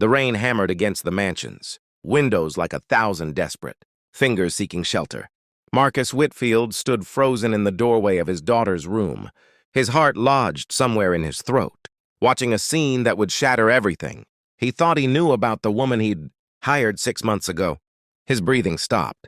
The rain hammered against the mansions, windows like 1,000 desperate, fingers seeking shelter. Marcus Whitfield stood frozen in the doorway of his daughter's room, his heart lodged somewhere in his throat, watching a scene that would shatter everything. He thought he knew about the woman he'd hired 6 months ago. His breathing stopped.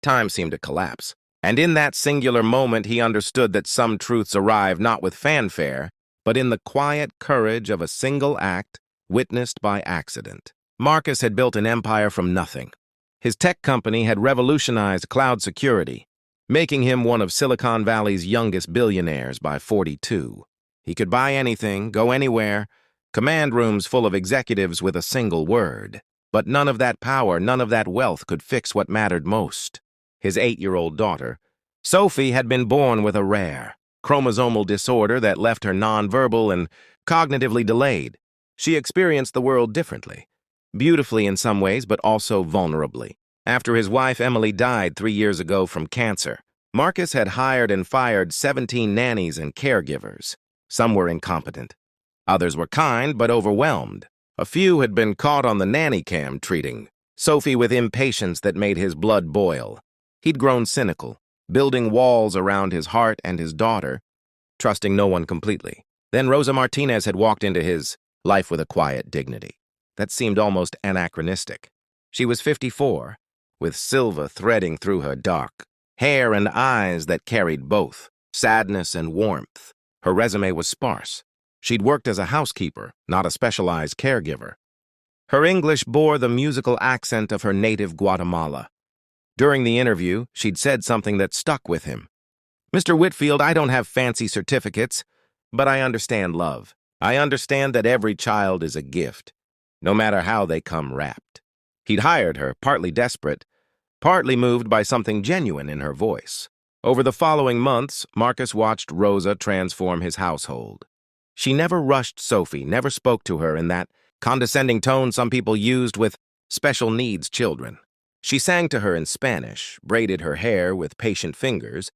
Time seemed to collapse. And in that singular moment, he understood that some truths arrive not with fanfare, but in the quiet courage of a single act witnessed by accident. Marcus had built an empire from nothing. His tech company had revolutionized cloud security, making him one of Silicon Valley's youngest billionaires by 42. He could buy anything, go anywhere, command rooms full of executives with a single word. But none of that power, none of that wealth could fix what mattered most. His 8-year-old daughter, Sophie, had been born with a rare chromosomal disorder that left her nonverbal and cognitively delayed. She experienced the world differently, beautifully in some ways, but also vulnerably. After his wife Emily died 3 years ago from cancer, Marcus had hired and fired 17 nannies and caregivers. Some were incompetent. Others were kind but overwhelmed. A few had been caught on the nanny cam treating Sophie with impatience that made his blood boil. He'd grown cynical, building walls around his heart and his daughter, trusting no one completely. Then Rosa Martinez had walked into his life with a quiet dignity that seemed almost anachronistic. She was 54, with silver threading through her dark hair and eyes that carried both sadness and warmth. Her resume was sparse. She'd worked as a housekeeper, not a specialized caregiver. Her English bore the musical accent of her native Guatemala. During the interview, she'd said something that stuck with him. "Mr. Whitfield, I don't have fancy certificates, but I understand love. I understand that every child is a gift, no matter how they come wrapped." He'd hired her, partly desperate, partly moved by something genuine in her voice. Over the following months, Marcus watched Rosa transform his household. She never rushed Sophie, never spoke to her in that condescending tone some people used with special needs children. She sang to her in Spanish, braided her hair with patient fingers,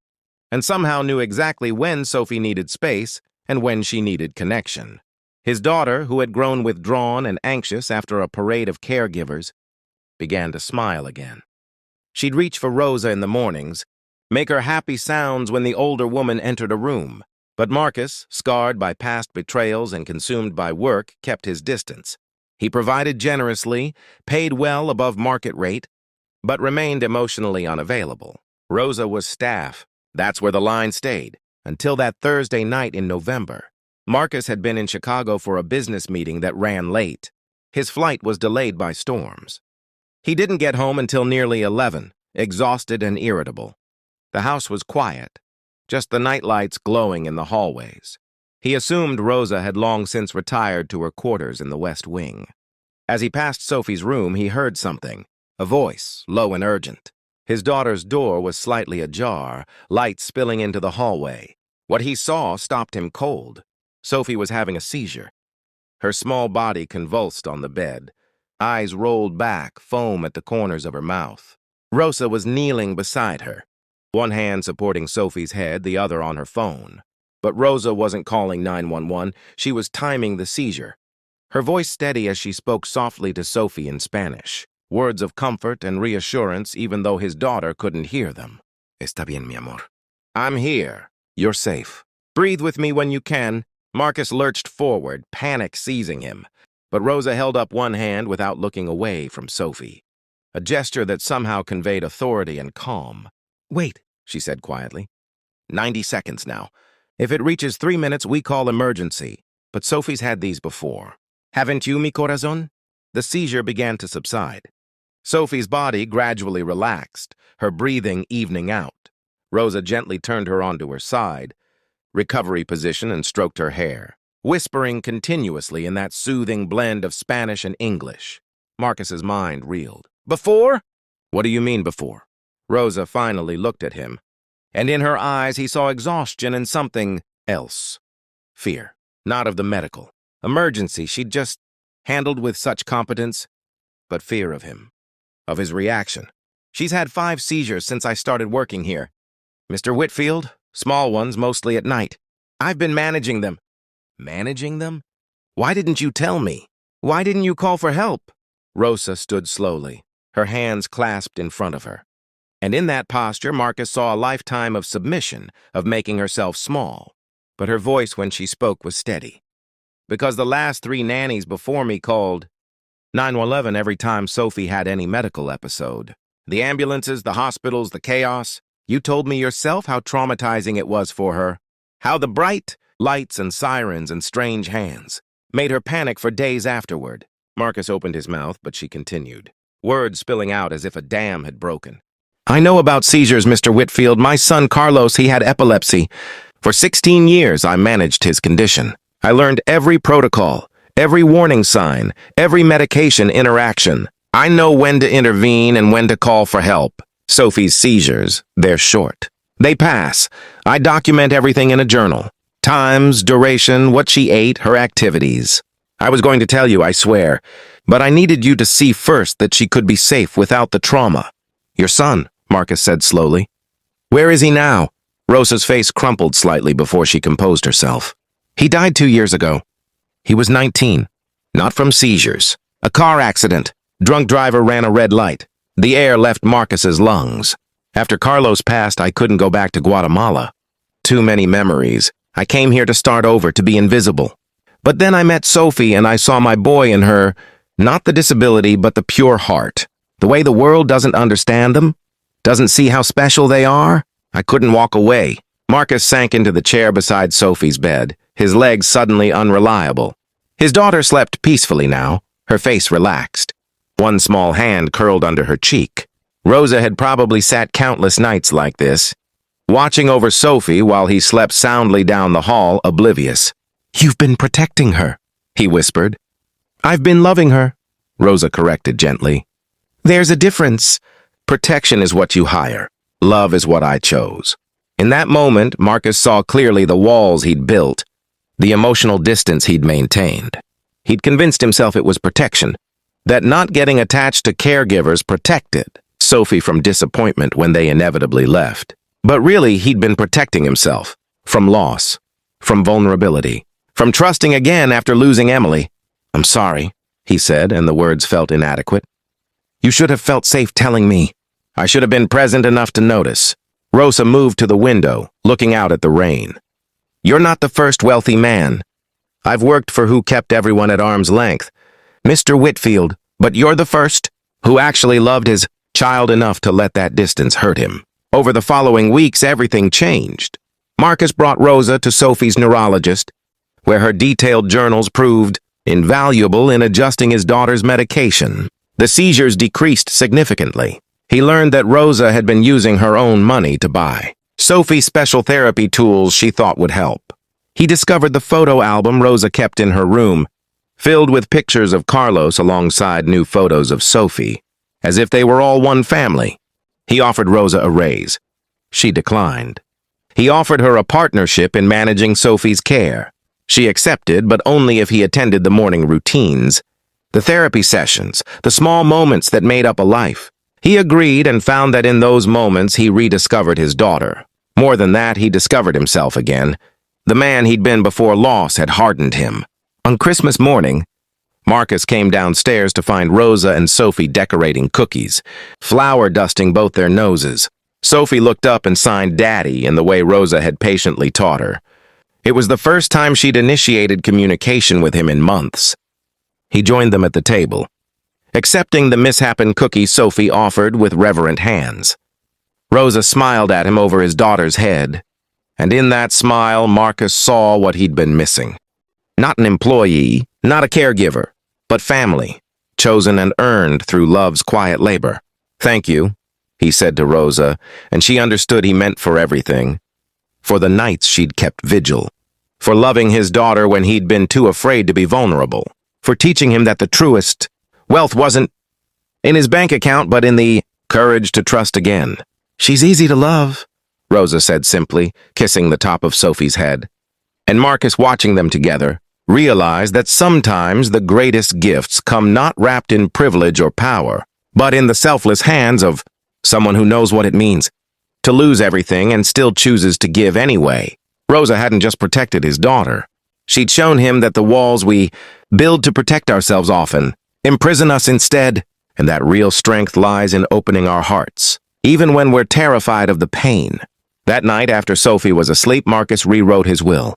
and somehow knew exactly when Sophie needed space and when she needed connection. His daughter, who had grown withdrawn and anxious after a parade of caregivers, began to smile again. She'd reach for Rosa in the mornings, make her happy sounds when the older woman entered a room. But Marcus, scarred by past betrayals and consumed by work, kept his distance. He provided generously, paid well above market rate, but remained emotionally unavailable. Rosa was staff. That's where the line stayed, until that Thursday night in November. Marcus had been in Chicago for a business meeting that ran late. His flight was delayed by storms. He didn't get home until nearly 11, exhausted and irritable. The house was quiet, just the nightlights glowing in the hallways. He assumed Rosa had long since retired to her quarters in the West Wing. As he passed Sophie's room, he heard something, a voice, low and urgent. His daughter's door was slightly ajar, light spilling into the hallway. What he saw stopped him cold. Sophie was having a seizure. Her small body convulsed on the bed, eyes rolled back, foam at the corners of her mouth. Rosa was kneeling beside her, one hand supporting Sophie's head, the other on her phone. But Rosa wasn't calling 911, she was timing the seizure. Her voice steady as she spoke softly to Sophie in Spanish, words of comfort and reassurance even though his daughter couldn't hear them. "Está bien, mi amor. I'm here. You're safe. Breathe with me when you can." Marcus lurched forward, panic seizing him. But Rosa held up one hand without looking away from Sophie, a gesture that somehow conveyed authority and calm. "Wait," she said quietly. 90 seconds now. If it reaches 3 minutes, we call emergency. But Sophie's had these before. Haven't you, mi corazón? The seizure began to subside. Sophie's body gradually relaxed, her breathing evening out. Rosa gently turned her onto her side, recovery position, and stroked her hair, whispering continuously in that soothing blend of Spanish and English. Marcus's mind reeled. "Before?" "What do you mean before?" Rosa finally looked at him, and in her eyes he saw exhaustion and something else. Fear. Not of the medical emergency she'd just handled with such competence, but fear of him, of his reaction. "She's had 5 seizures since I started working here. Mr. Whitfield, small ones, mostly at night. I've been managing them." "Managing them? Why didn't you tell me?" Why didn't you call for help? Rosa stood slowly, her hands clasped in front of her. And in that posture, Marcus saw a lifetime of submission, of making herself small. But her voice when she spoke was steady. Because the last 3 nannies before me called 911 every time Sophie had any medical episode. The ambulances, the hospitals, the chaos. You told me yourself how traumatizing it was for her. How the bright lights and sirens and strange hands made her panic for days afterward. Marcus opened his mouth, but she continued, words spilling out as if a dam had broken. I know about seizures, Mr. Whitfield. My son Carlos, he had epilepsy. For 16 years, I managed his condition. I learned every protocol, every warning sign, every medication interaction. I know when to intervene and when to call for help. Sophie's seizures, they're short. They pass. I document everything in a journal. Times, duration, what she ate, her activities. I was going to tell you, I swear, but I needed you to see first that she could be safe without the trauma. Your son, Marcus said slowly. Where is he now? Rosa's face crumpled slightly before she composed herself. He died 2 years ago. He was 19. Not from seizures. A car accident. Drunk driver ran a red light. The air left Marcus's lungs. After Carlos passed, I couldn't go back to Guatemala. Too many memories. I came here to start over, to be invisible. But then I met Sophie and I saw my boy in her, not the disability, but the pure heart. The way the world doesn't understand them, doesn't see how special they are. I couldn't walk away. Marcus sank into the chair beside Sophie's bed, his legs suddenly unreliable. His daughter slept peacefully now, her face relaxed. One small hand curled under her cheek. Rosa had probably sat countless nights like this, watching over Sophie while he slept soundly down the hall, oblivious. You've been protecting her, he whispered. I've been loving her, Rosa corrected gently. There's a difference. Protection is what you hire. Love is what I chose. In that moment, Marcus saw clearly the walls he'd built, the emotional distance he'd maintained. He'd convinced himself it was protection, that not getting attached to caregivers protected Sophie from disappointment when they inevitably left. But really, he'd been protecting himself from loss, from vulnerability, from trusting again after losing Emily. I'm sorry, he said, and the words felt inadequate. You should have felt safe telling me. I should have been present enough to notice. Rosa moved to the window, looking out at the rain. You're not the first wealthy man. I've worked for who kept everyone at arm's length. Mr. Whitfield, but you're the first who actually loved his child enough to let that distance hurt him. Over the following weeks, everything changed. Marcus brought Rosa to Sophie's neurologist, where her detailed journals proved invaluable in adjusting his daughter's medication. The seizures decreased significantly. He learned that Rosa had been using her own money to buy Sophie's special therapy tools she thought would help. He discovered the photo album Rosa kept in her room, filled with pictures of Carlos alongside new photos of Sophie, as if they were all one family. He offered Rosa a raise. She declined. He offered her a partnership in managing Sophie's care. She accepted, but only if he attended the morning routines, the therapy sessions, the small moments that made up a life. He agreed and found that in those moments he rediscovered his daughter. More than that, he discovered himself again. The man he'd been before loss had hardened him. On Christmas morning, Marcus came downstairs to find Rosa and Sophie decorating cookies, flour dusting both their noses. Sophie looked up and signed Daddy in the way Rosa had patiently taught her. It was the first time she'd initiated communication with him in months. He joined them at the table, accepting the misshapen cookie Sophie offered with reverent hands. Rosa smiled at him over his daughter's head, and in that smile, Marcus saw what he'd been missing. Not an employee, not a caregiver, but family, chosen and earned through love's quiet labor. Thank you, he said to Rosa, and she understood he meant for everything. For the nights she'd kept vigil, for loving his daughter when he'd been too afraid to be vulnerable, for teaching him that the truest wealth wasn't in his bank account, but in the courage to trust again. She's easy to love, Rosa said simply, kissing the top of Sophie's head. And Marcus, watching them together, realized that sometimes the greatest gifts come not wrapped in privilege or power, but in the selfless hands of someone who knows what it means to lose everything and still chooses to give anyway. Rosa hadn't just protected his daughter. She'd shown him that the walls we build to protect ourselves often, imprison us instead, and that real strength lies in opening our hearts, even when we're terrified of the pain. That night after Sophie was asleep, Marcus rewrote his will.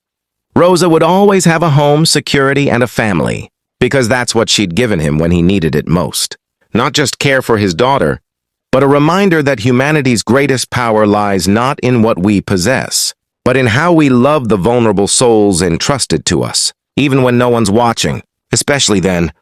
Rosa would always have a home, security, and a family, because that's what she'd given him when he needed it most. Not just care for his daughter, but a reminder that humanity's greatest power lies not in what we possess, but in how we love the vulnerable souls entrusted to us, even when no one's watching, especially then